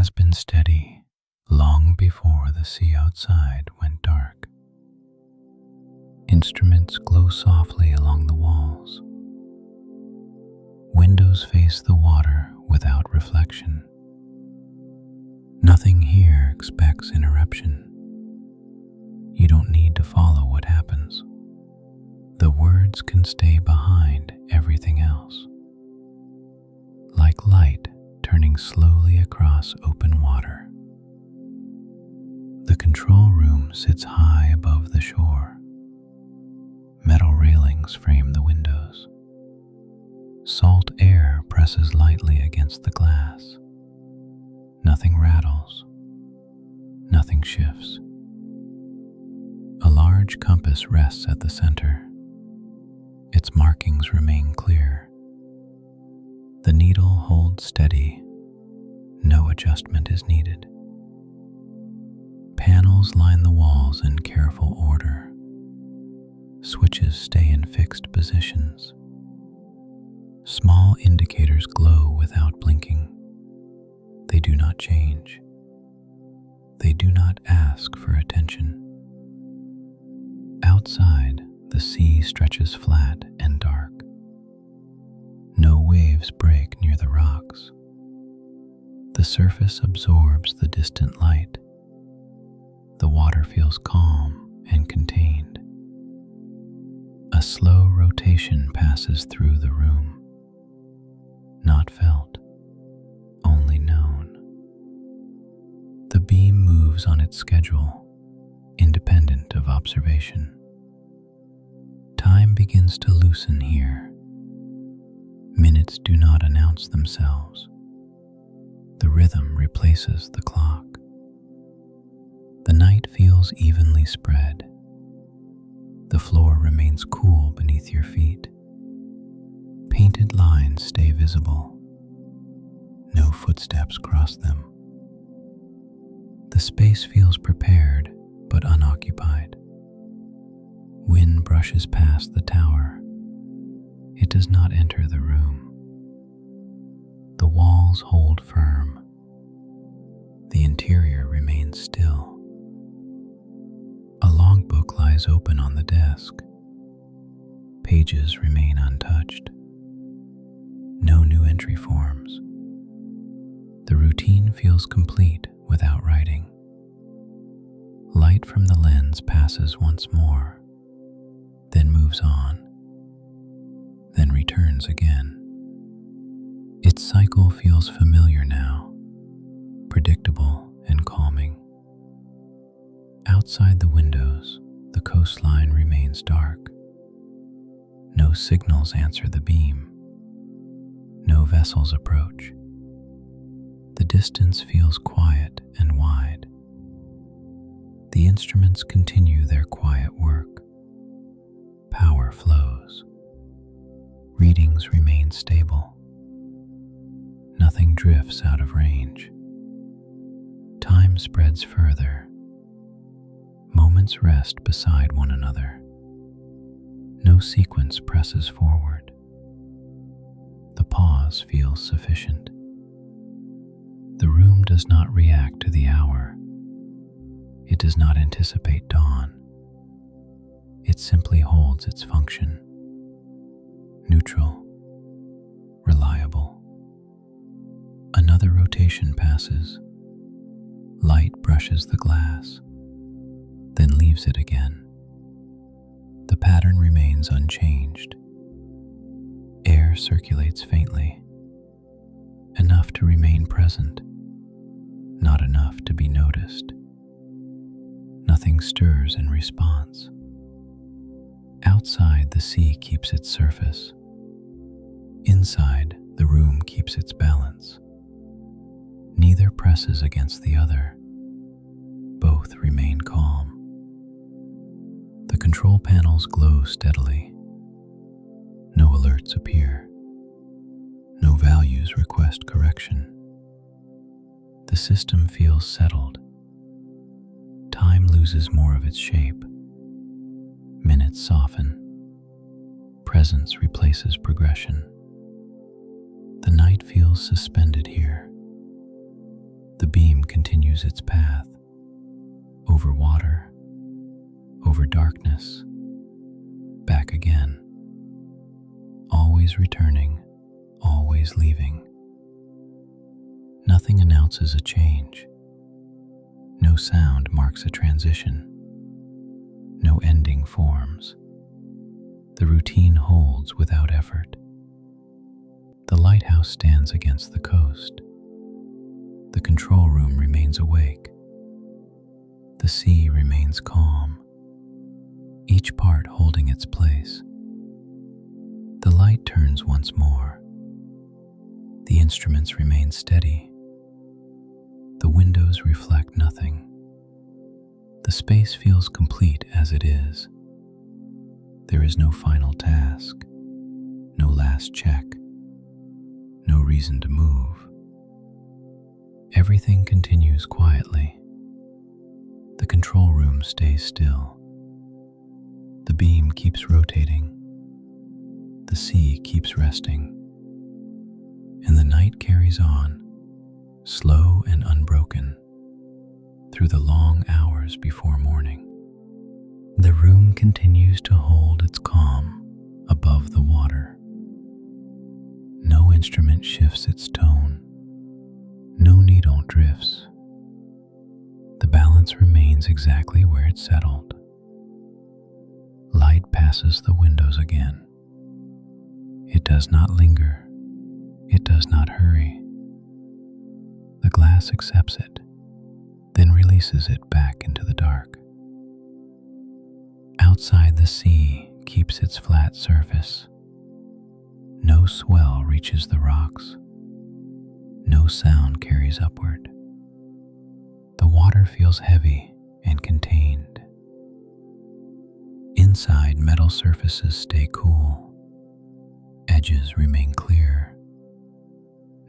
has been steady long before the sea outside went dark. Instruments glow softly along the walls. Windows face the water without reflection. Nothing here expects interruption. You don't need to follow what happens. The words can stay behind everything else. Like light turning slowly across open water. The control room sits high above the shore. Metal railings frame the windows. Salt air presses lightly against the glass. Nothing rattles. Nothing shifts. A large compass rests at the center. Its markings remain clear. The needle holds steady. No adjustment is needed. Panels line the walls in careful order. Switches stay in fixed positions. Small indicators glow without blinking. They do not change. They do not ask for attention. Outside, the sea stretches flat and dark. No waves break near the rocks. The surface absorbs the distant light. The water feels calm and contained. A slow rotation passes through the room. Not felt, only known. The beam moves on its schedule, independent of observation. Time begins to loosen here. Minutes do not announce themselves. The rhythm replaces the clock. The night feels evenly spread. The floor remains cool beneath your feet. Painted lines stay visible. No footsteps cross them. The space feels prepared but unoccupied. Wind brushes past the tower. It does not enter the room. The walls hold firm. The interior remains still. A long book lies open on the desk. Pages remain untouched. No new entry forms. The routine feels complete without writing. Light from the lens passes once more, then moves on, then returns again. Its cycle feels familiar now, predictable and calming. Outside the windows, the coastline remains dark. No signals answer the beam. No vessels approach. The distance feels quiet and wide. The instruments continue their quiet work. Power flows. Readings remain stable. Nothing drifts out of range. Time spreads further. Moments rest beside one another. No sequence presses forward. The pause feels sufficient. The room does not react to the hour. It does not anticipate dawn. It simply holds its function. Neutral, reliable. Another rotation passes. Light brushes the glass, then leaves it again. The pattern remains unchanged. Air circulates faintly, enough to remain present, not enough to be noticed. Nothing stirs in response. Outside, the sea keeps its surface. Inside, the room keeps its balance. Neither presses against the other. Both remain calm. The control panels glow steadily. No alerts appear. No values request correction. The system feels settled. Time loses more of its shape. Minutes soften. Presence replaces progression. The night feels suspended here. The being continues its path, over water, over darkness, back again, always returning, always leaving. Nothing announces a change. No sound marks a transition. No ending forms. The routine holds without effort. The lighthouse stands against the coast. The control room remains awake. The sea remains calm, each part holding its place. The light turns once more. The instruments remain steady. The windows reflect nothing. The space feels complete as it is. There is no final task, no last check, no reason to move. Everything continues quietly. The control room stays still. The beam keeps rotating. The sea keeps resting. And the night carries on, slow and unbroken, through the long hours before morning. The room continues to hold its calm above the water. No instrument shifts its tone. No needle drifts. The balance remains exactly where it settled. Light passes the windows again. It does not linger. It does not hurry. The glass accepts it, then releases it back into the dark. Outside, the sea keeps its flat surface. No swell reaches the rocks. No sound carries upward. The water feels heavy and contained. Inside, metal surfaces stay cool. Edges remain clear.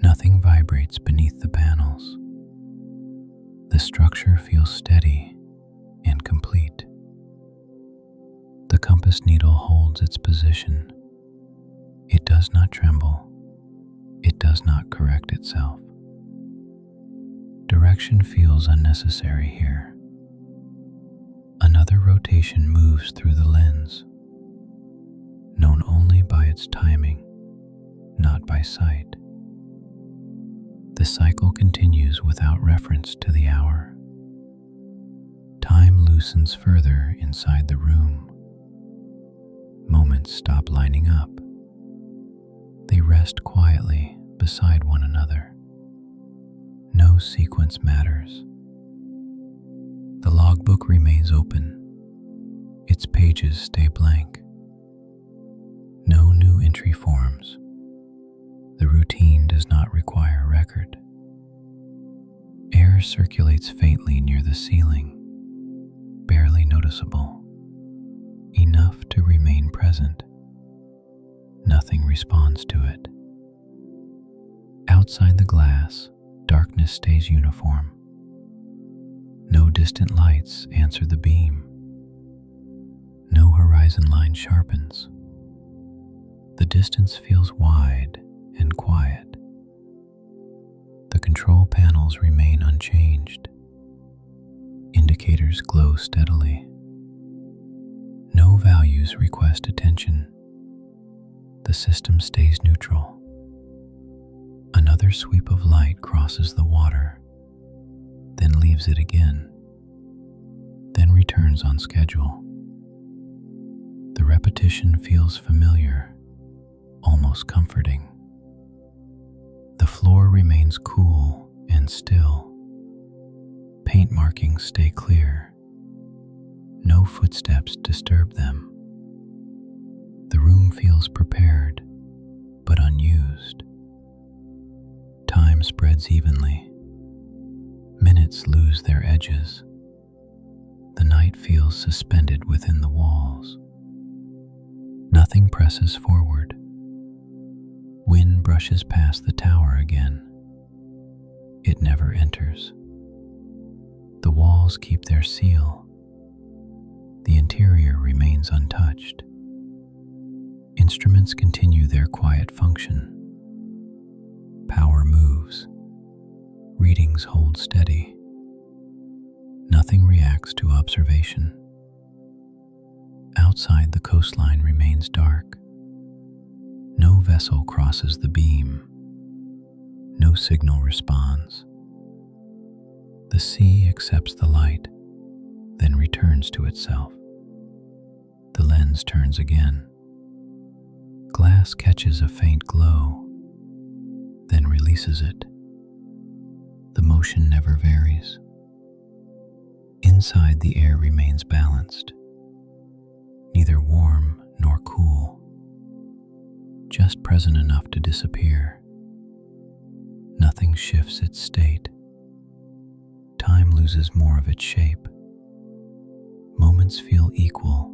Nothing vibrates beneath the panels. The structure feels steady and complete. The compass needle holds its position. It does not tremble. It does not correct itself. Direction feels unnecessary here. Another rotation moves through the lens, known only by its timing, not by sight. The cycle continues without reference to the hour. Time loosens further inside the room. Moments stop lining up. They rest quietly beside one another. No sequence matters. The logbook remains open. Its pages stay blank. No new entry forms. The routine does not require a record. Air circulates faintly near the ceiling, barely noticeable, enough to remain present. Nothing responds to it. Outside the glass, darkness stays uniform. No distant lights answer the beam. No horizon line sharpens. The distance feels wide and quiet. The control panels remain unchanged. Indicators glow steadily. No values request attention. The system stays neutral. Another sweep of light crosses the water, then leaves it again, then returns on schedule. The repetition feels familiar, almost comforting. The floor remains cool and still. Paint markings stay clear. No footsteps disturb them. The room feels prepared, but unused. Time spreads evenly. Minutes lose their edges. The night feels suspended within the walls. Nothing presses forward. Wind brushes past the tower again. It never enters. The walls keep their seal. The interior remains untouched. Instruments continue their quiet function. Power moves. Readings hold steady. Nothing reacts to observation. Outside, the coastline remains dark. No vessel crosses the beam. No signal responds. The sea accepts the light, then returns to itself. The lens turns again. Glass catches a faint glow, then releases it. The motion never varies. Inside, the air remains balanced, neither warm nor cool, just present enough to disappear. Nothing shifts its state. Time loses more of its shape. Moments feel equal.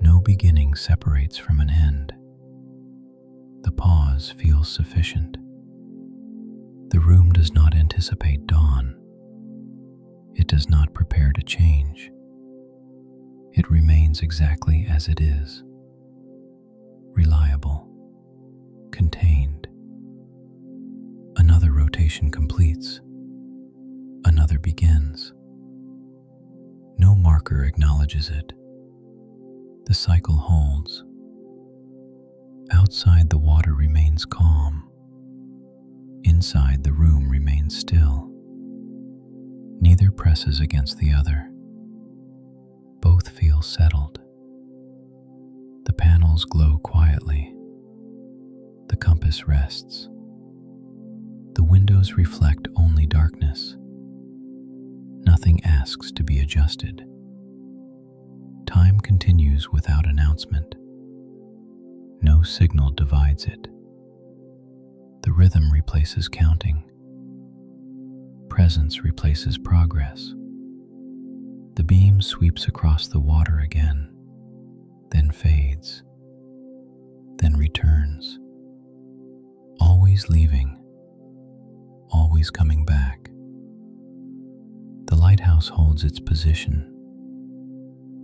No beginning separates from an end. The pause feels sufficient. The room does not anticipate dawn. It does not prepare to change. It remains exactly as it is. Reliable. Contained. Another rotation completes. Another begins. No marker acknowledges it. The cycle holds. Outside, the water remains calm. Inside, the room remains still. Neither presses against the other. Both feel settled. The panels glow quietly. The compass rests. The windows reflect only darkness. Nothing asks to be adjusted. Time continues without announcement. No signal divides it. The rhythm replaces counting. Presence replaces progress. The beam sweeps across the water again, then fades, then returns, always leaving, always coming back. The lighthouse holds its position.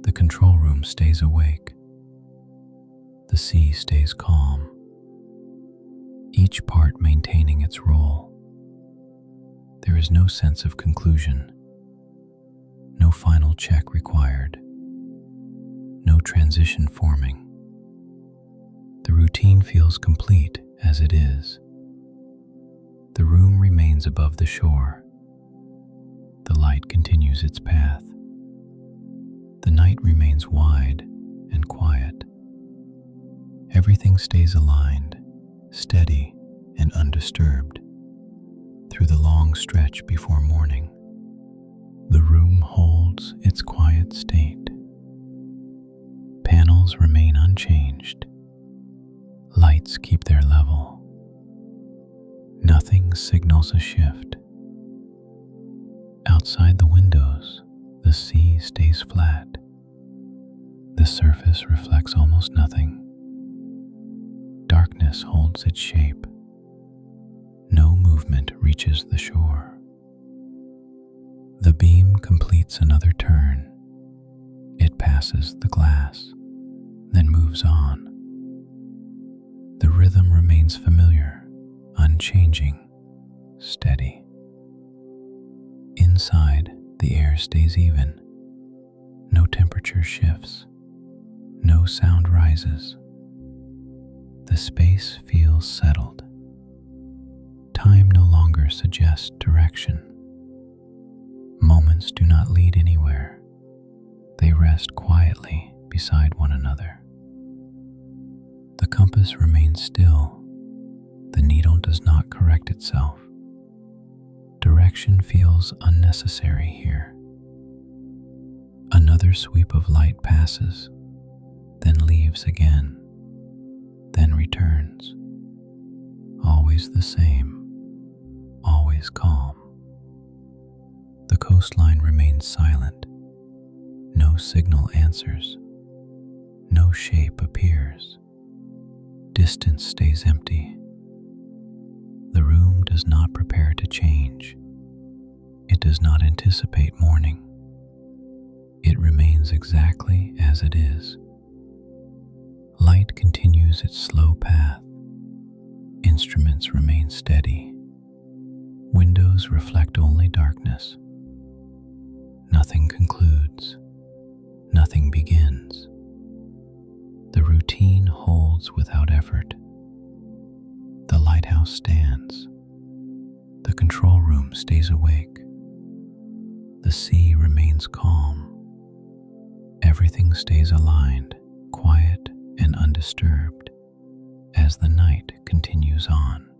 The control room stays awake. The sea stays calm, each part maintaining its role. There is no sense of conclusion, no final check required, no transition forming. The routine feels complete as it is. The room remains above the shore. The light continues its path. The night remains wide and quiet. Everything stays aligned, steady and undisturbed through the long stretch before morning. The room holds its quiet state. Panels remain unchanged. Lights keep their level. Nothing signals a shift. Outside the windows, the sea stays flat. The surface reflects almost nothing. Darkness holds its shape. No movement reaches the shore. The beam completes another turn. It passes the glass, then moves on. The rhythm remains familiar, unchanging, steady. Inside, the air stays even. No temperature shifts. No sound rises. The space feels settled. Time no longer suggests direction. Moments do not lead anywhere. They rest quietly beside one another. The compass remains still. The needle does not correct itself. Direction feels unnecessary here. Another sweep of light passes, then leaves again, then returns. Always the same, always calm. The coastline remains silent. No signal answers. No shape appears. Distance stays empty. The room does not prepare to change. It does not anticipate morning. It remains exactly as it is. Light continues its slow path. Instruments remain steady. Windows reflect only darkness. Nothing concludes, nothing begins. The routine holds without effort. The lighthouse stands. The control room stays awake. The sea remains calm. Everything stays aligned, quiet and undisturbed as the night continues on.